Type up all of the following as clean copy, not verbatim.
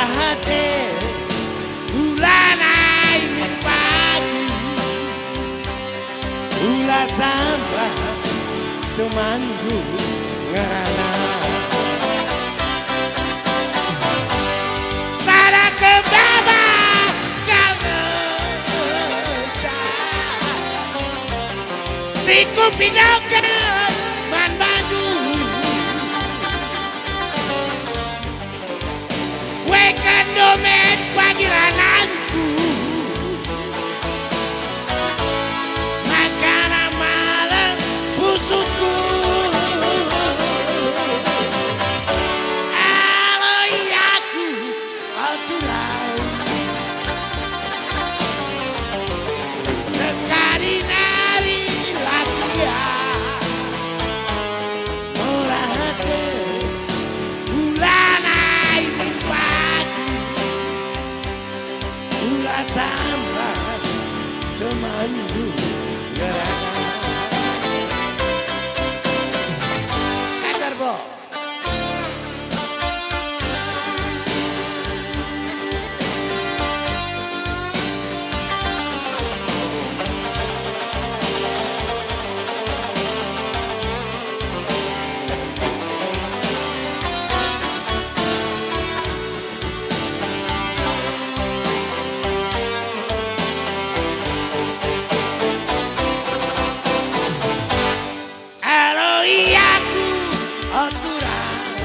hati bulan air pagi ulah sampai temanku ngerana sada ke baba kalau siku pindah ke man Bandung wekan domen pagirananku makanan malam busukku aloyaku atulau sekali nari latihan murah hati bulan air pagi ulah sampai temanku ngerana kacar bo aloyaku aturan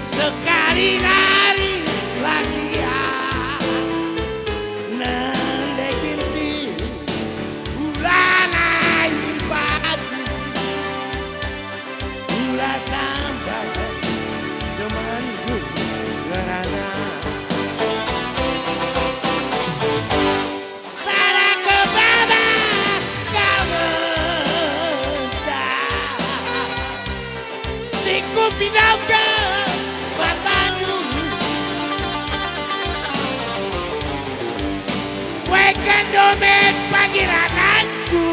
sekali nari latihan nendekin di bulan air pagi ulah sampai temanku ngerana sada ke baba kau mencah siku pindah ke Bandung wekan domen pagirananku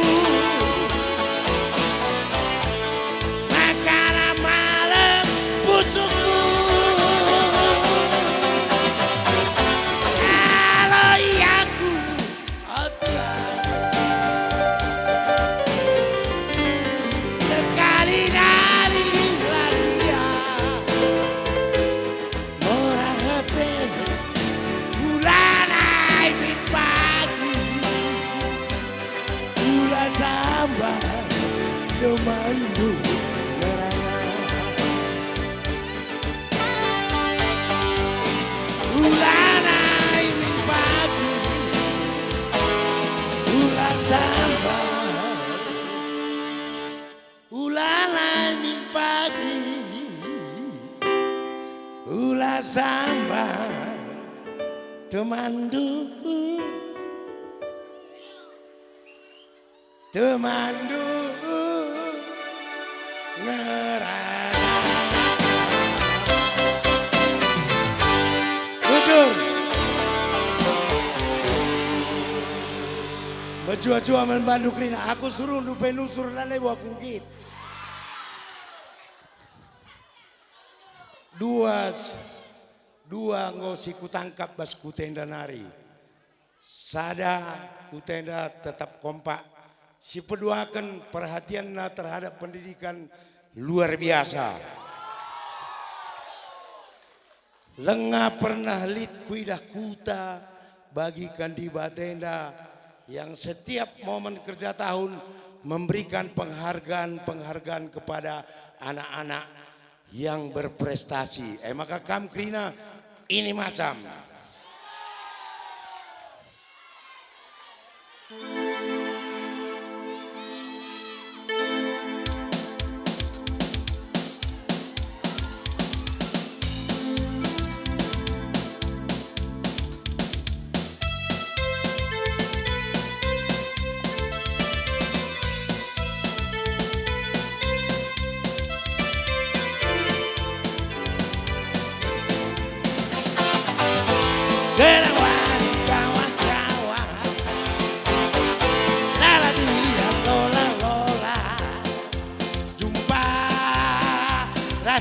makanan malam busukku aloyaku aturan sekali nari latihan murah hati bulan air pagi ulah sampai temanku ngerana bulan air pagi ulah sampai bulan air pagi ulah sampai temanku ngerana jujur bejua-jua men Bandung rina aku suruh dupe nusur dan lewa kungkit dua ngosi kutangkap bas kutenda nari sada kutenda tetap kompak si peduakan perhatian terhadap pendidikan luar biasa lengah pernah lit kuidah kuta bagikan di batenda yang setiap momen kerja tahun memberikan penghargaan kepada anak-anak yang berprestasi. Maka Kamkrina ini macam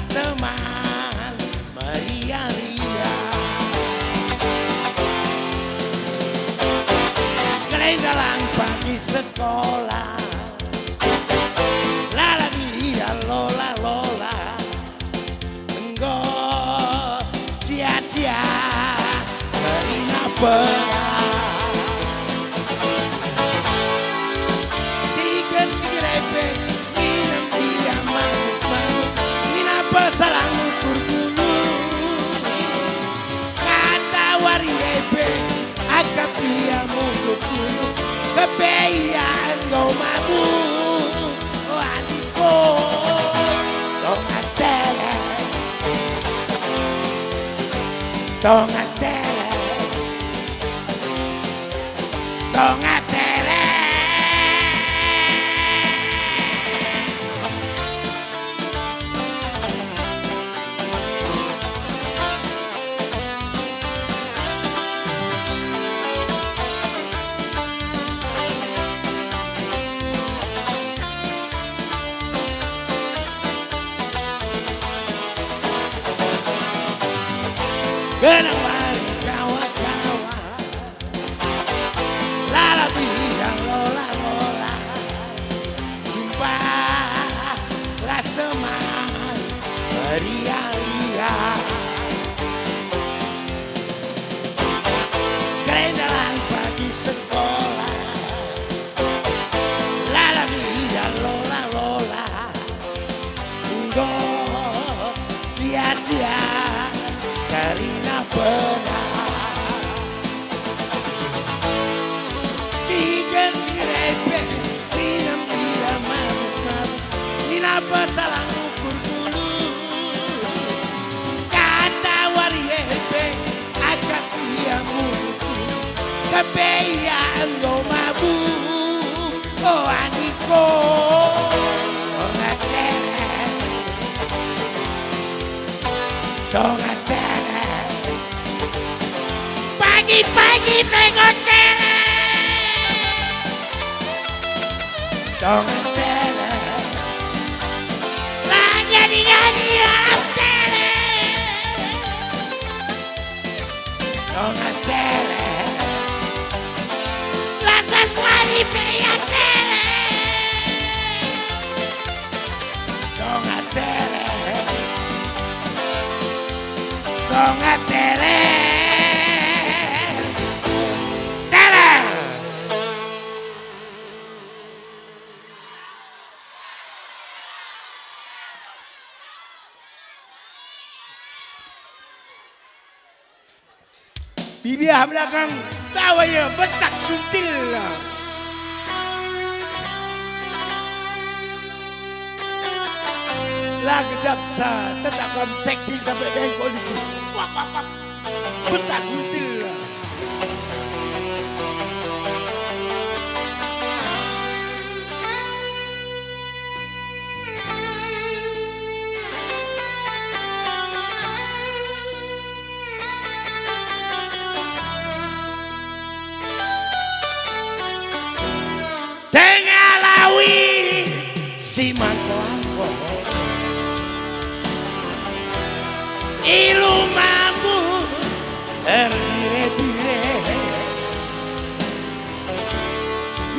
teman sekolah. Lala dia lola lola, enggak sia-sia karena berat. Tiga repek minum dia mabuk-mabuk, minapa salah ngukur dulu. Kata wariepe agak dia mabuk dulu, kebayaan kau mabuk. Oh adikku, Tong atele, tong atele. Genawari kawan-kawan, lala biang lola lola, jumpa ras teman beria-ria. Sekalian pagi sekolah, lala biang lola lola, enggak sia-sia karena berat. Tiga repek minum dia mabuk-mabuk, minapa salah ngukur dulu. Kata wariepe agak dia mabuk, kebayaan kau mabuk. Oh adikku, oh ngatele, oh ngatele. Pagi-pagi tengok tele, jangan tele, lah jadi dalam tele, jangan tele, lah sesuai pria tele, jangan tele, jangan tele. Bibir belakang tawa ya bestak suntil. Lagu japsa tetap seksi sampai bengkok itu. Wak wak wak. Bestak suntil. Tengah lawi si mangko-mangko, ilu mampu terdire-dire,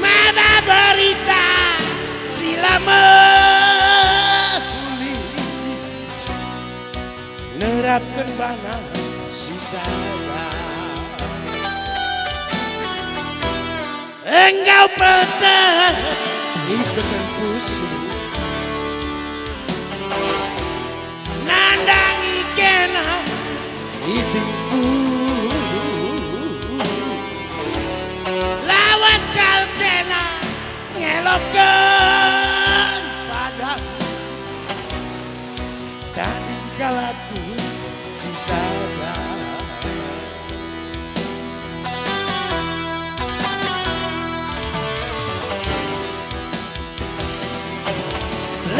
mana berita sila mehuli, nerapkan bana si saya. Engkau petah ikutan pusing, nandangi kena itingku, lawas kal kena ngelokkan padaku. Tadi kalaku si sabar,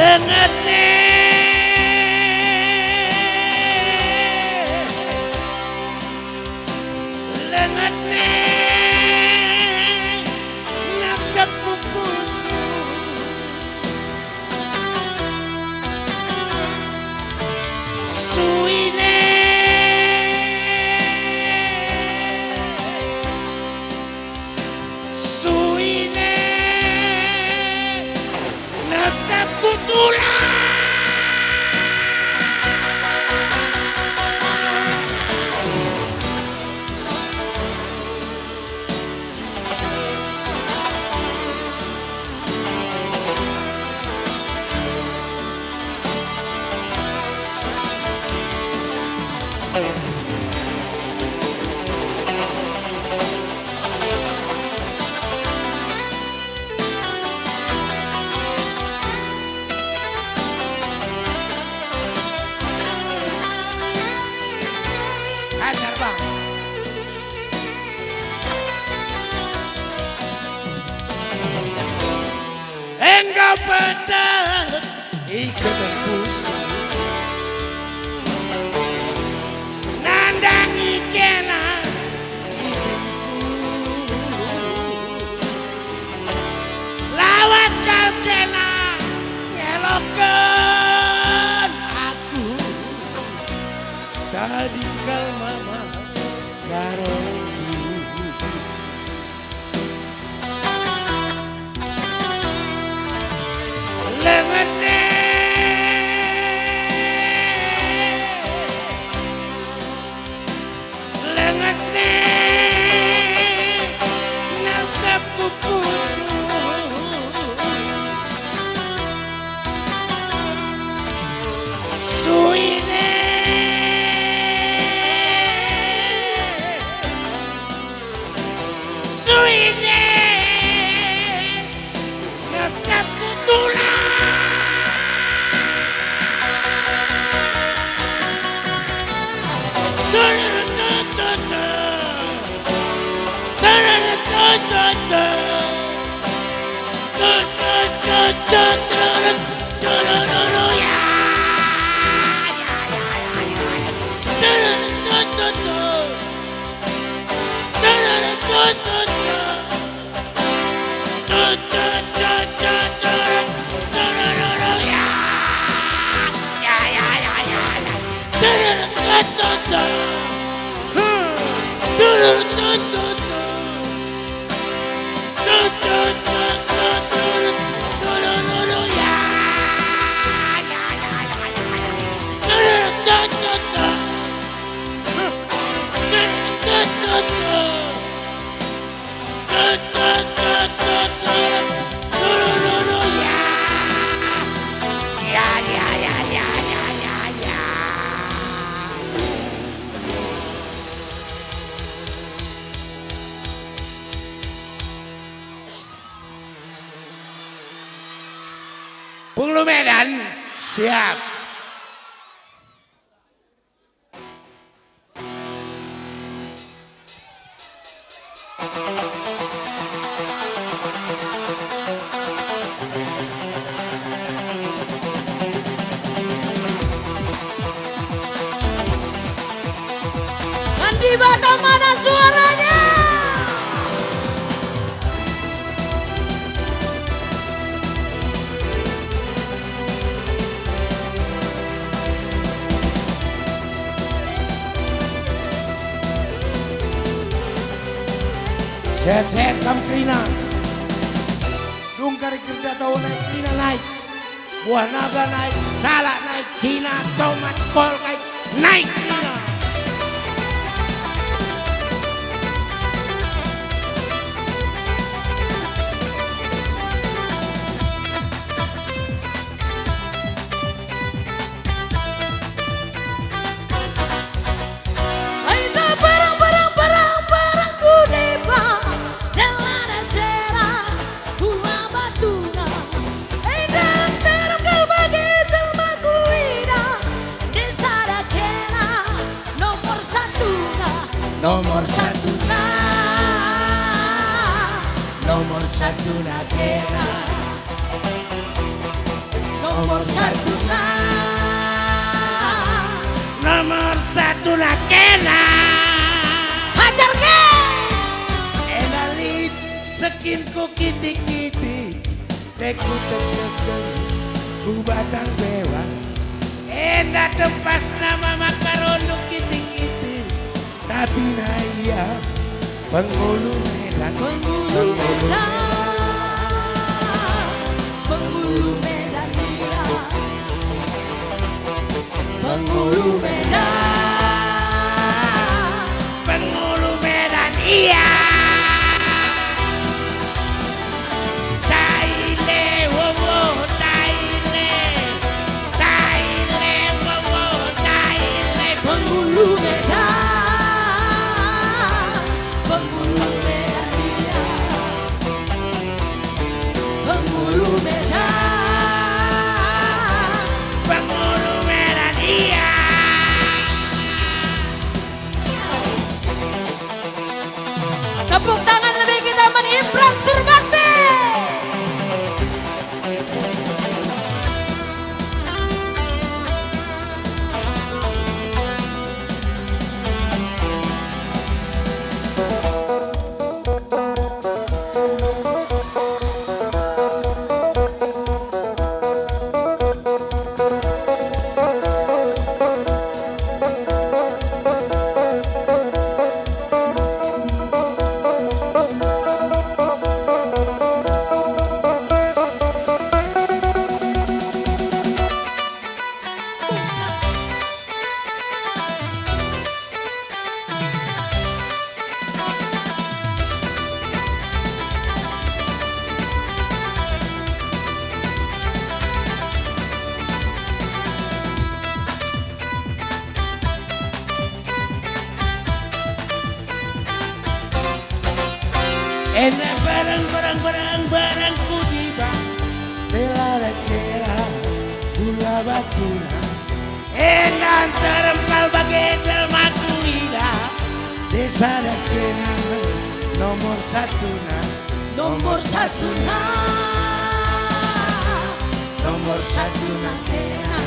lengetnya nak cepuk kusu, suine suine ketembus nandangi kena lawas kal kena ngeloken aku tadi kal mama karo lengene lengene nangkep kukusu suine suine nangkep kutula Bunglu Medan siap. Andi Batam mana suaranya? Sehat-sehat kam Krina. Dungkari kerja tahu naik Krina naik. Buah naga naik, salak naik, Cina, tomat, kol naik Krina. Nomor satu na kena, nomor satu na, Nomor satu na kena. hajar ke, Enalit sekinku kiti-kiti, teku teku ku batang bewa. Enda tempas nama makarono kiti-kiti, tapi na iya penghulu Medan. penghulu Medan, penghulu Medan dia, penghulu Medan, Penghulu Medan iya. Taile wowo taile, taile wowo taile. penghulu Medan, penghulu Medan dia, penghulu Medan, Penghulu Medan iya. tepuk tangan lebih kita menimbrang Surbakti. Enak barang ku tiba bela cera gula batuna. Enak terempal bagai jelma kuida. Desa dakena nomor satu na. Nomor satu na. Nomor satu na kena.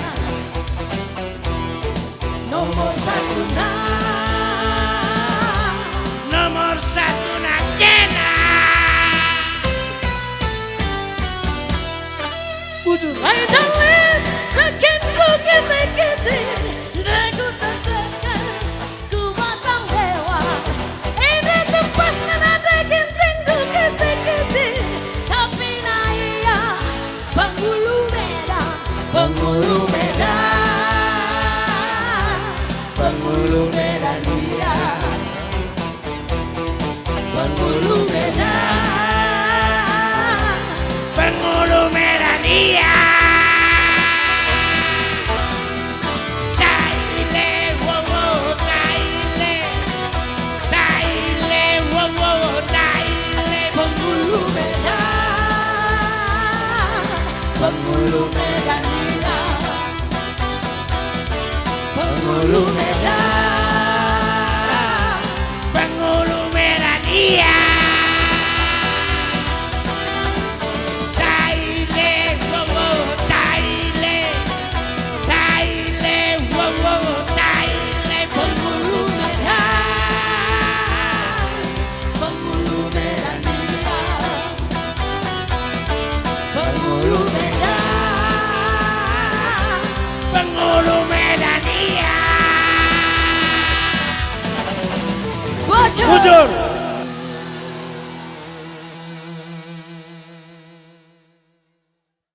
Nomor satu na. Nomor satu na kena. Bujur. Hai darling, saking ku kete-kete, dagu tertekan, ku batang lewat. Ini tempatnya nada genting ku kete-kete, tapi na iya penghulu Medan, penghulu Medan, penghulu Medan iya, penghulu Medan. Penghulu Medan iya. Taile wo wo taile. Taile wo wo taile. Penghulu Medan, penghulu Medan iya, penghulu Medan, Penghulu Medan iya. Taile wo wo taile. Taile wo wo taile. penghulu Medan, penghulu Medan iya, penghulu Medan, Penghulu Medan iya. Bujur. Bujur.